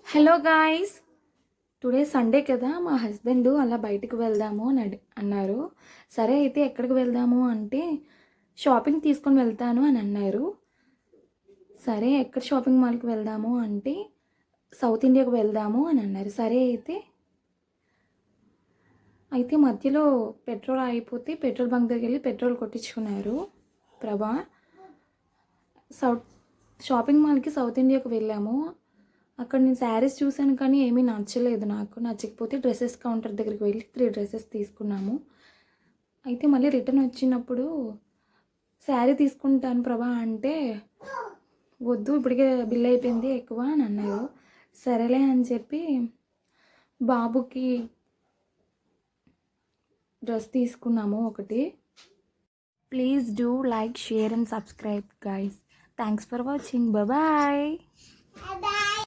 Hello guys, today Sunday కదా. మా husband అలా బయటికి వెళ్దాము అని అన్నారు. సరే అయితే ఎక్కడికి వెళ్దాము అంటే షాపింగ్ తీసుకొని వెళ్తాను అని అన్నారు. సరే ఎక్కడ షాపింగ్ మాల్కి వెళ్దాము అంటే సౌత్ ఇండియాకు వెళ్దాము అని అన్నారు. సరే అయితే మధ్యలో పెట్రోల్ అయిపోతే పెట్రోల్ బంక్ దగ్గరికి వెళ్ళి పెట్రోల్ కొట్టించుకున్నారు ప్రభా. షాపింగ్ మాల్కి సౌత్ ఇండియాకు వెళ్ళాము. అక్కడ నేను శారీస్ చూశాను కానీ ఏమీ నచ్చలేదు. నాకు నచ్చకపోతే డ్రెస్సెస్ కౌంటర్ దగ్గరికి వెళ్ళి 3 డ్రెస్సెస్ తీసుకున్నాము. అయితే మళ్ళీ రిటర్న్ వచ్చినప్పుడు శారీ తీసుకుంటాను ప్రభా అంటే వద్దు, ఇప్పటికే బిల్ అయిపోయింది ఎక్కువ అని అన్నారు. సరేలే అని చెప్పి బాబుకి డ్రెస్ తీసుకున్నాము ఒకటి. Please do like, share and subscribe guys. Thanks for watching. Bye.